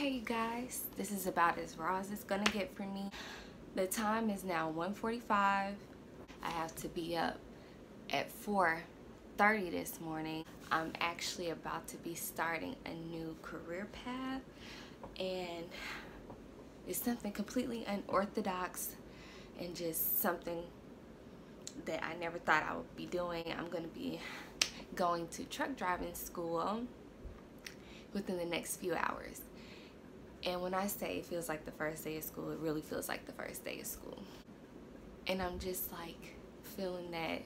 Okay, you guys, this is about as raw as it's gonna get for me. The time is now 1:45. I have to be up at 4:30 this morning. I'm actually about to be starting a new career path, and it's something completely unorthodox and just something that I never thought I would be doing. I'm gonna be going to truck driving school within the next few hours. And when I say it feels like the first day of school, it really feels like the first day of school. And I'm just like feeling that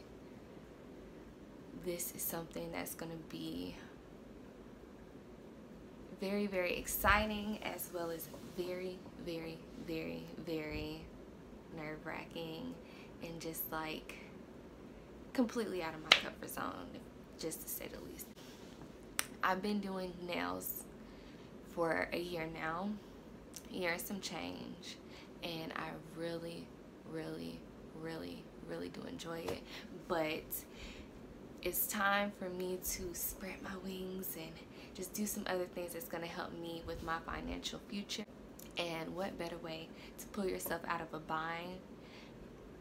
this is something that's gonna be very, very exciting, as well as very, very, very, very nerve-wracking, and just like completely out of my comfort zone, just to say the least. I've been doing nails for a year now, a year and some change, and I really, really, really, really do enjoy it. But it's time for me to spread my wings and just do some other things that's gonna help me with my financial future. And what better way to pull yourself out of a bind,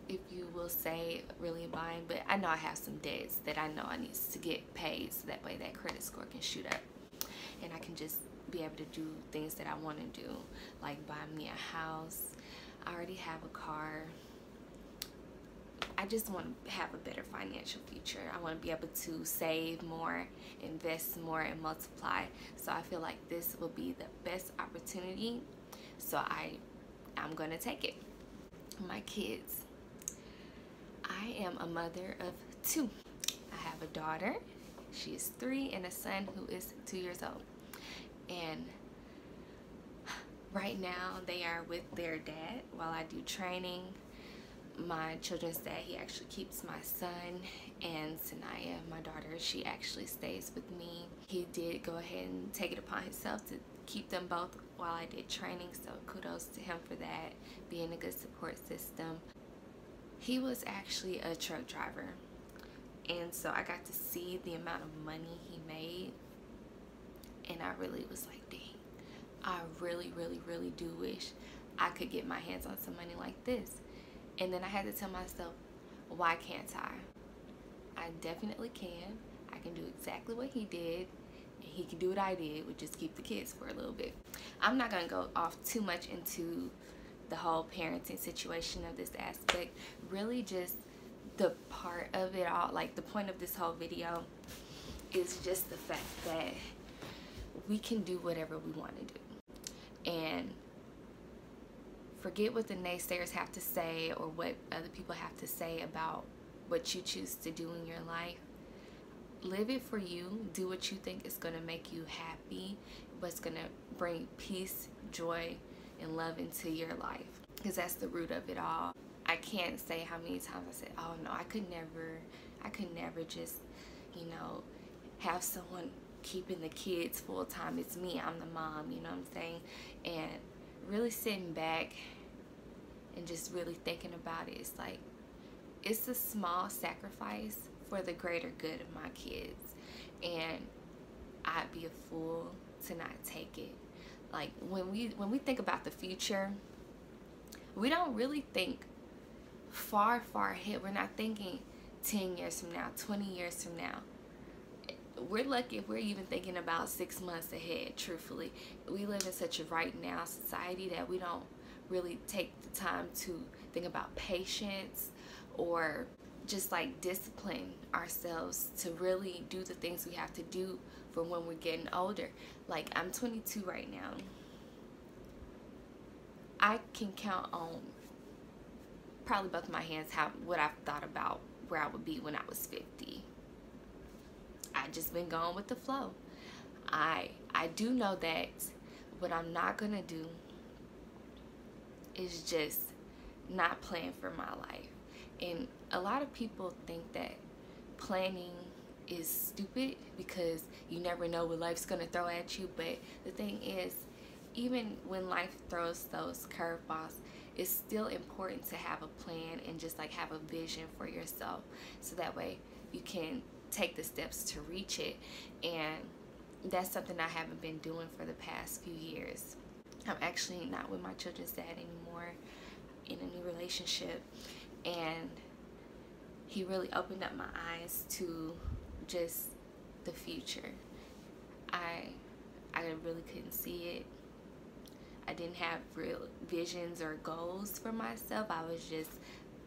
if you will say really a bind, but I know I have some debts that I know I need to get paid, so that way that credit score can shoot up and I can just be able to do things that I want to do, like buy me a house. I already have a car. I just want to have a better financial future. I want to be able to save more, invest more, and multiply. So I feel like this will be the best opportunity, so I'm gonna take it. My kids, I am a mother of 2. I have a daughter, she is 3, and a son who is 2 years old. And right now they are with their dad while I do training. My children's dad, he actually keeps my son, and Sanaya, my daughter, she actually stays with me. He did go ahead and take it upon himself to keep them both while I did training, so kudos to him for that, being a good support system. He was actually a truck driver, and so I got to see the amount of money he made, and I really was like, dang, I really, really, really do wish I could get my hands on some money like this. And then I had to tell myself, why can't I? I definitely can. I can do exactly what he did, and he can do what I did, which is keep the kids for a little bit. I'm not gonna go off too much into the whole parenting situation of this aspect. Really just the part of it all, like the point of this whole video is just the fact that we can do whatever we want to do, and forget what the naysayers have to say or what other people have to say about what you choose to do in your life. Live it for you. Do what you think is going to make you happy, what's going to bring peace, joy, and love into your life, because that's the root of it all. I can't say how many times I said, oh no, I could never just, you know, have someone keeping the kids full time. It's me, I'm the mom, you know what I'm saying? And really sitting back and just really thinking about it, it's like, it's a small sacrifice for the greater good of my kids, and I'd be a fool to not take it. Like when we think about the future, we don't really think far ahead. We're not thinking 10 years from now, 20 years from now. We're lucky if we're even thinking about 6 months ahead, truthfully. We live in such a right now society that we don't really take the time to think about patience or just like discipline ourselves to really do the things we have to do for when we're getting older. Like, I'm 22 right now. I can count on probably both my hands what I've thought about where I would be when I was 50. I just been going with the flow. I do know that what I'm not gonna do is just not plan for my life. And a lot of people think that planning is stupid because you never know what life's gonna throw at you. But the thing is, even when life throws those curveballs, it's still important to have a plan and just like have a vision for yourself, so that way you can take the steps to reach it. And that's something I haven't been doing for the past few years. I'm actually not with my children's dad anymore, in a new relationship, and he really opened up my eyes to just the future. I really couldn't see it. I didn't have real visions or goals for myself. I was just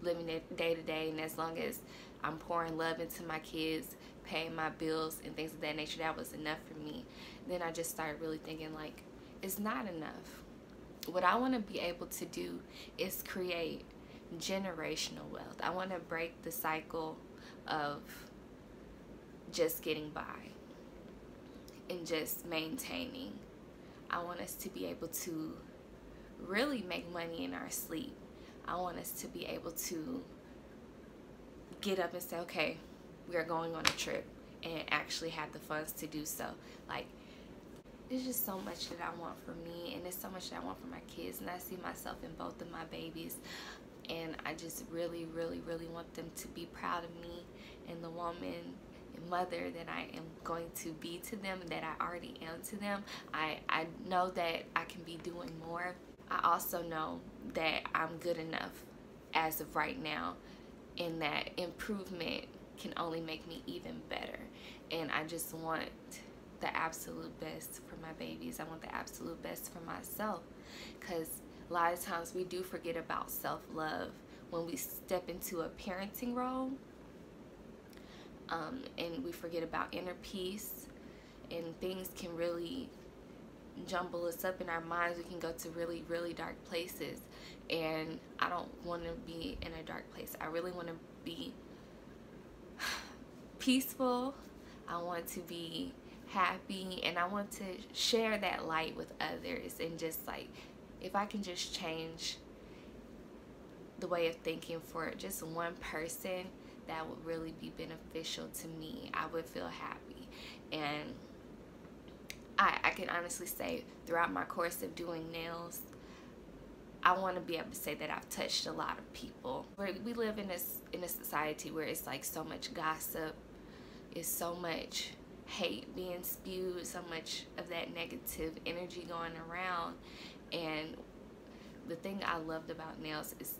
living it day to day, and as long as I'm pouring love into my kids, paying my bills and things of that nature, that was enough for me. Then I just started really thinking, like, it's not enough. What I want to be able to do is create generational wealth. I want to break the cycle of just getting by and just maintaining. I want us to be able to really make money in our sleep. I want us to be able to get up and say, okay, we are going on a trip, and actually have the funds to do so. Like, there's just so much that I want for me, and there's so much that I want for my kids, and I see myself in both of my babies, and I just really, really, really want them to be proud of me and the woman and mother that I am going to be to them, and that I already am to them. I know that I can be doing more. I also know that I'm good enough as of right now, and that improvement can only make me even better. And I just want the absolute best for my babies. I want the absolute best for myself, because a lot of times we do forget about self-love when we step into a parenting role, and we forget about inner peace, and things can really jumble us up in our minds. We can go to really, really dark places, and I don't want to be in a dark place. I really want to be peaceful. I want to be happy, and I want to share that light with others. And just like, if I can just change the way of thinking for just one person, that would really be beneficial to me. I would feel happy. And I can honestly say, throughout my course of doing nails, I want to be able to say that I've touched a lot of people. We live in a society where it's like so much gossip, it's so much hate being spewed, so much of that negative energy going around. And the thing I loved about nails is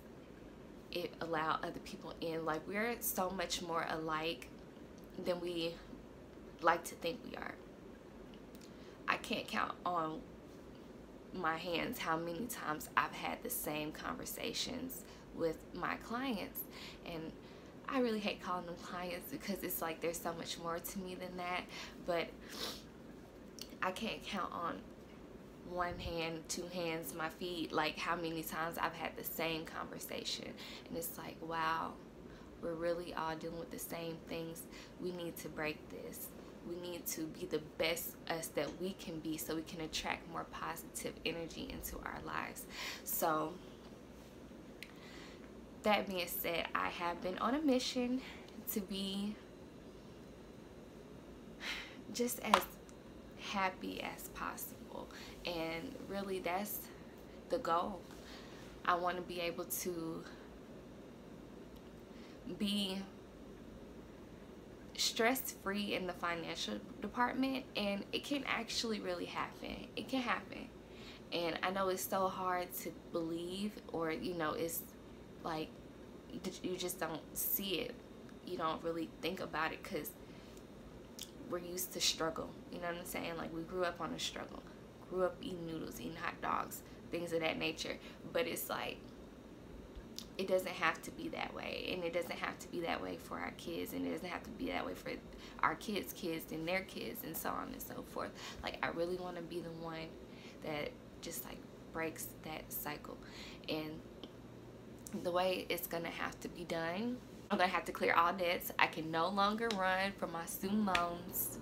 it allowed other people in. Like, we're so much more alike than we like to think we are. I can't count on my hands how many times I've had the same conversations with my clients, and I really hate calling them clients because it's like there's so much more to me than that. But I can't count on one hand, two hands, my feet, like how many times I've had the same conversation. And it's like, wow, we're really all dealing with the same things. We need to break this. We need to be the best us that we can be, so we can attract more positive energy into our lives. So that being said, I have been on a mission to be just as happy as possible, and really that's the goal. I want to be able to be stress-free in the financial department, and it can actually really happen. It can happen. And I know it's so hard to believe, or it's like you just don't see it. You don't really think about it because we're used to struggle. You know what I'm saying? Like, we grew up on a struggle. Grew up eating noodles, eating hot dogs, things of that nature. But it's like, it doesn't have to be that way, and it doesn't have to be that way for our kids, and it doesn't have to be that way for our kids' kids and their kids, and so on and so forth. Like, I really want to be the one that just like breaks that cycle. And the way it's gonna have to be done, I'm gonna have to clear all debts. I can no longer run from my student loans.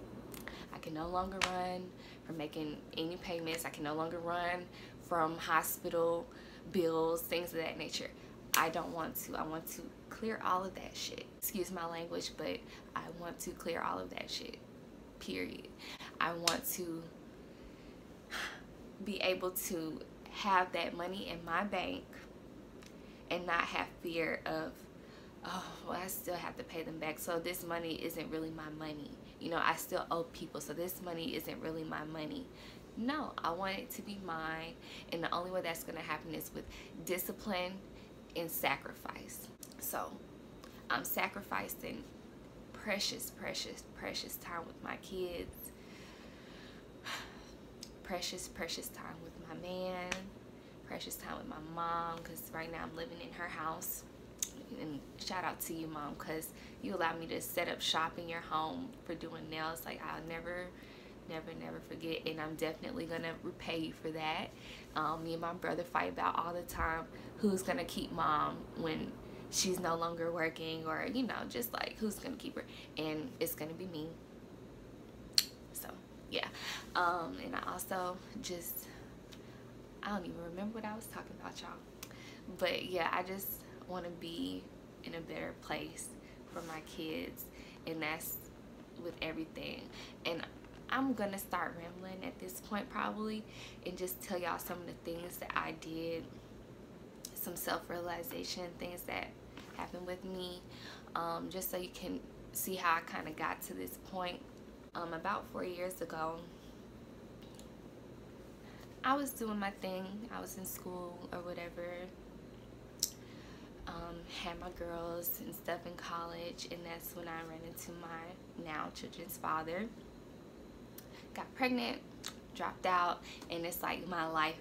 I can no longer run from making any payments. I can no longer run from hospital bills, things of that nature. I don't want to. I want to clear all of that shit. Excuse my language, but I want to clear all of that shit, period. I want to be able to have that money in my bank and not have fear of, oh, well, I still have to pay them back, so this money isn't really my money. you know, I still owe people, so this money isn't really my money. No, I want it to be mine, and the only way that's going to happen is with discipline and sacrifice. So I'm sacrificing precious time with my kids, precious time with my man, precious time with my mom, because right now I'm living in her house. And shout out to you, Mom, because you allowed me to set up shop in your home for doing nails. Like, I'll never forget, and I'm definitely gonna repay you for that. Me and my brother fight about all the time who's gonna keep Mom when she's no longer working, or, you know, just like who's gonna keep her, and it's gonna be me. So yeah. And I also just, I don't even remember what I was talking about, y'all, but yeah, I just want to be in a better place for my kids, and that's with everything. And I'm gonna start rambling at this point probably, and just tell y'all some of the things that I did, some self-realization things that happened with me, just so you can see how I kind of got to this point. About 4 years ago, I was doing my thing. I was in school or whatever, had my girls and stuff in college, and that's when I ran into my now children's father. Got pregnant, dropped out, and it's like my life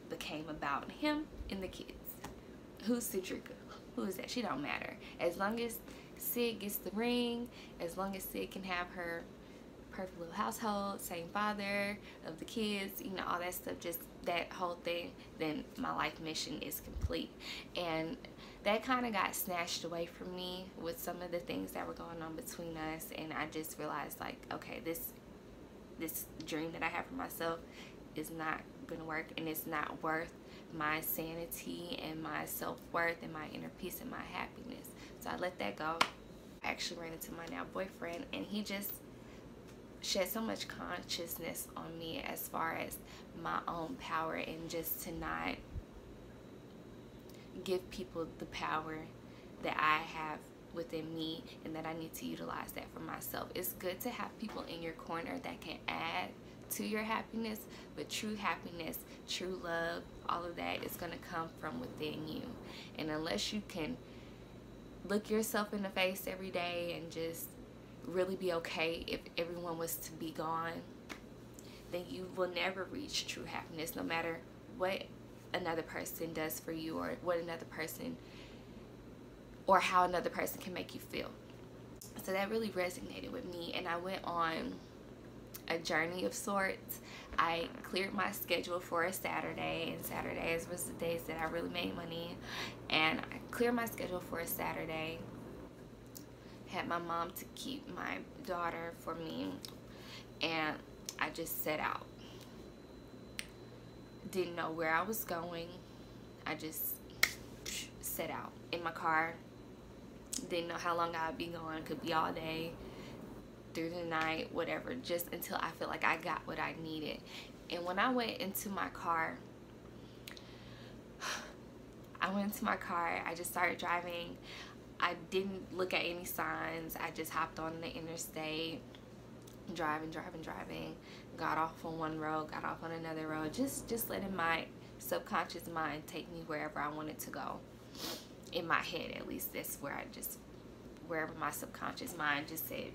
became about him and the kids. Who's Cedrica? Who is that? She don't matter. As long as Sid gets the ring, as long as Sid can have her perfect little household, same father of the kids, you know, all that stuff, just that whole thing, then my life mission is complete. And that kind of got snatched away from me with some of the things that were going on between us, and I just realized, like, okay, this dream that I have for myself is not gonna work, and it's not worth my sanity and my self-worth and my inner peace and my happiness. So I let that go. I actually ran into my now boyfriend, and he just shed so much consciousness on me as far as my own power, and just to not give people the power that I have within me, and that I need to utilize that for myself. It's good to have people in your corner that can add to your happiness, but true happiness, true love, all of that is going to come from within you. And unless you can look yourself in the face every day and just really be okay if everyone was to be gone, then you will never reach true happiness, no matter what another person does for you, or what another person, or how another person can make you feel. So that really resonated with me, and I went on a journey of sorts. I cleared my schedule for a Saturday, and Saturdays was the days that I really made money, and I cleared my schedule for a Saturday, had my mom to keep my daughter for me, and I just set out. Didn't know where I was going. I just set out in my car. Didn't know how long I'd be gone. Could be all day, through the night, whatever, just until I feel like I got what I needed. And when I went into my car, I just started driving. I didn't look at any signs. I just hopped on the interstate, driving, got off on one road, got off on another road, just letting my subconscious mind take me wherever I wanted to go. In my head, at least, that's where wherever my subconscious mind just said,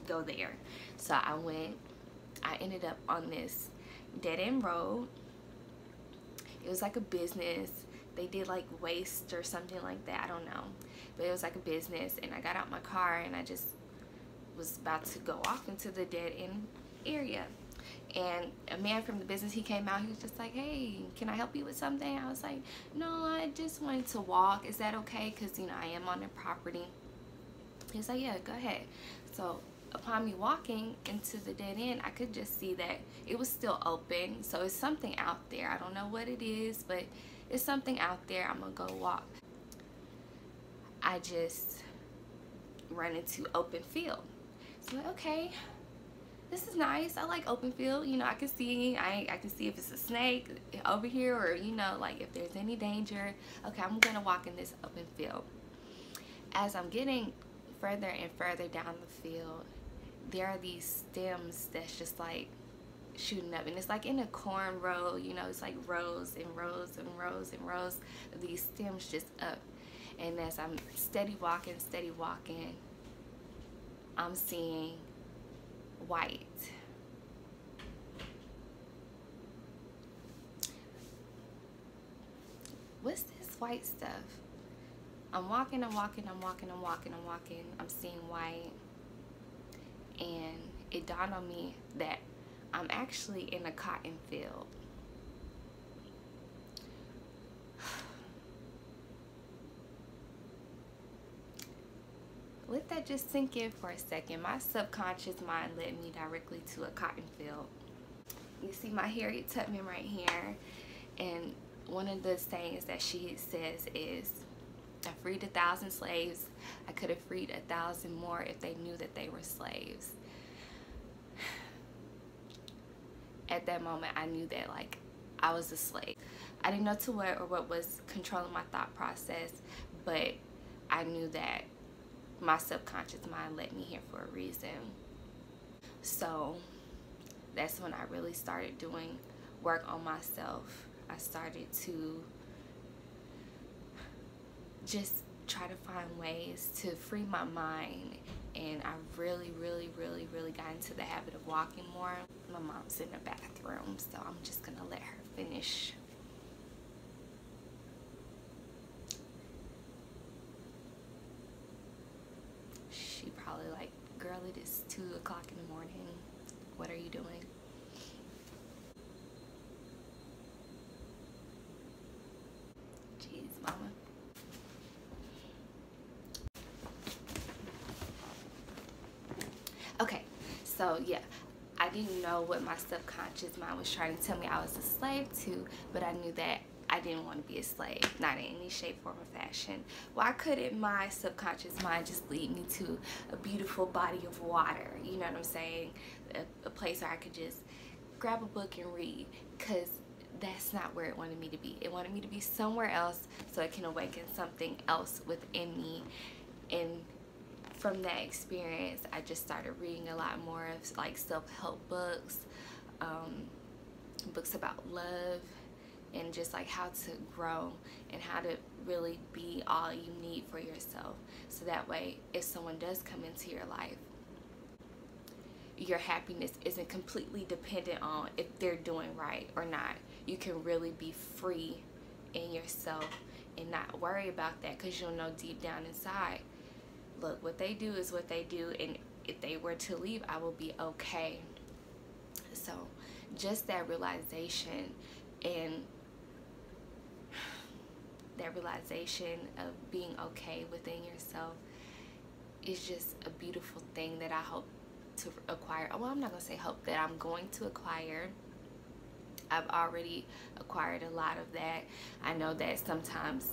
go there. So I ended up on this dead-end road. It was like a business. They did like waste or something like that, I don't know, but it was like a business. And I got out my car, and I just was about to go off into the dead-end area, and a man from the business, he came out. He was just like, hey, can I help you with something? I was like, no, I just wanted to walk. Is that okay? Because, you know, I am on the property. He was like, yeah, go ahead. So upon me walking into the dead end, I could just see that it was still open. So it's something out there. I don't know what it is, but it's something out there. I'm gonna go walk. I just run into open field. So like, okay, this is nice. I like open field. You know, I can see if it's a snake over here, or, you know, like if there's any danger. Okay, I'm gonna walk in this open field. As I'm getting further and further down the field, there are these stems that's just like shooting up, and it's like in a corn row, you know, it's like rows and rows and rows and rows of these stems just up. And as I'm steady walking, I'm seeing white. What's this white stuff? I'm walking, I'm seeing white, and it dawned on me that I'm actually in a cotton field. Let that just sink in for a second. My subconscious mind led me directly to a cotton field. You see my Harriet Tubman right here, and one of the sayings that she says is, I freed 1,000 slaves. I could have freed 1,000 more if they knew that they were slaves. At that moment, I knew that like I was a slave. I didn't know to what or what was controlling my thought process, but I knew that my subconscious mind led me here for a reason. So that's when I really started doing work on myself. I started to just try to find ways to free my mind, and I really got into the habit of walking more. My mom's in the bathroom, so I'm just gonna let her finish. She probably like, girl, it is 2 o'clock in the morning. What are you doing? Jeez, mama. Okay, so yeah, I didn't know what my subconscious mind was trying to tell me I was a slave to, but I knew that I didn't want to be a slave, not in any shape, form, or fashion. Why couldn't my subconscious mind just lead me to a beautiful body of water? You know what I'm saying? A place where I could just grab a book and read, because that's not where it wanted me to be. It wanted me to be somewhere else so it can awaken something else within me. And from that experience, I just started reading a lot more of like self-help books, books about love, and just like how to grow and how to really be all you need for yourself. So that way, if someone does come into your life, your happiness isn't completely dependent on if they're doing right or not. You can really be free in yourself and not worry about that, because you'll know deep down inside, look, what they do is what they do, and if they were to leave, I will be okay. So just that realization, and that realization of being okay within yourself is just a beautiful thing that I hope to acquire. Well, I'm not gonna say hope, that I'm going to acquire. I've already acquired a lot of that. I know that sometimes,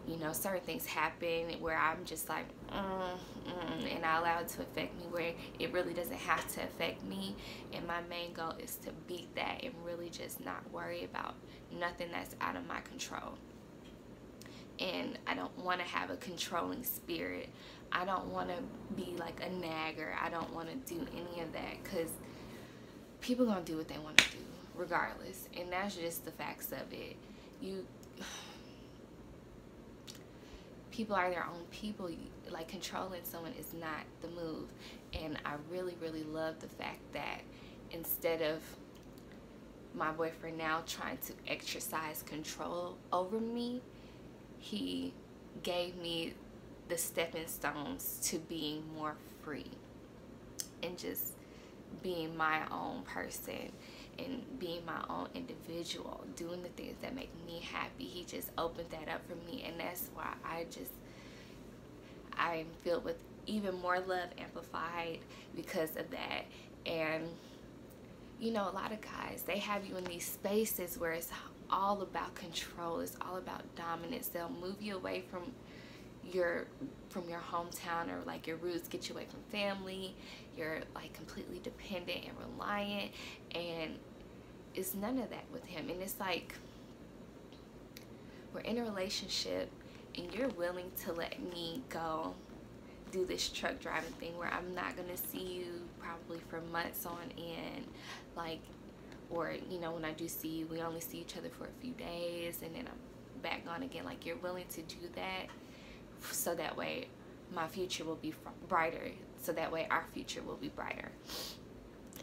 you know, certain things happen where I'm just like, and I allow it to affect me where it really doesn't have to affect me. And my main goal is to beat that and really just not worry about nothing that's out of my control. And I don't want to have a controlling spirit. I don't want to be like a nagger. I don't want to do any of that, because people gonna do what they want to do regardless, and that's just the facts of it. People are their own people. Like, controlling someone is not the move. And I really love the fact that instead of my boyfriend now trying to exercise control over me, he gave me the stepping stones to being more free and just being my own person and being my own individual, doing the things that make me happy. He just opened that up for me, and that's why I'm filled with even more love amplified because of that. And you know, a lot of guys, they have you in these spaces where it's all about control, it's all about dominance. They'll move you away from your hometown or like your roots, get you away from family. You're like completely dependent and reliant, and it's none of that with him. And it's like, we're in a relationship and you're willing to let me go do this truck driving thing where I'm not gonna see you probably for months on end, like, or you know, when I do see you, we only see each other for a few days and then I'm back on again. Like, you're willing to do that so that way my future will be brighter, so that way our future will be brighter.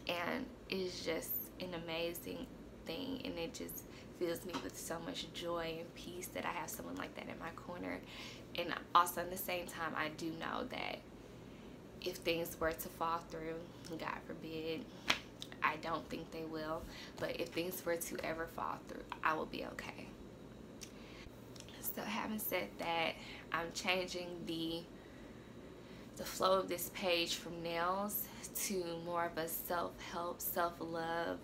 And it's just an amazing thing, and it just fills me with so much joy and peace that I have someone like that in my corner. And also at the same time, I do know that if things were to fall through, God forbid, I don't think they will, but if things were to ever fall through, I will be okay. So having said that, I'm changing the flow of this page from nails to more of a self-help, self-love,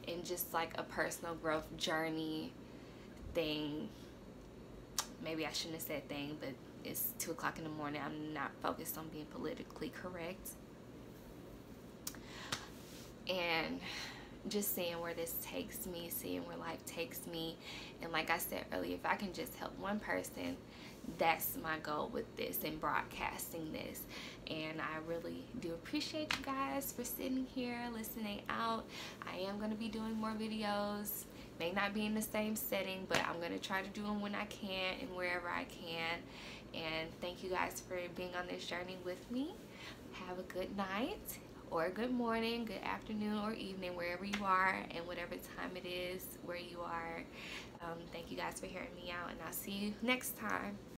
and just like a personal growth journey thing. Maybe I shouldn't have said thing, but it's 2 o'clock in the morning. I'm not focused on being politically correct. And just seeing where this takes me, seeing where life takes me. And like I said earlier, if I can just help one person, that's my goal with this and broadcasting this. And I really do appreciate you guys for sitting here listening out. I am going to be doing more videos. May not be in the same setting, but I'm going to try to do them when I can and wherever I can. And thank you guys for being on this journey with me. Have a good night, or good morning, good afternoon, or evening, wherever you are, and whatever time it is where you are. Thank you guys for hearing me out, and I'll see you next time.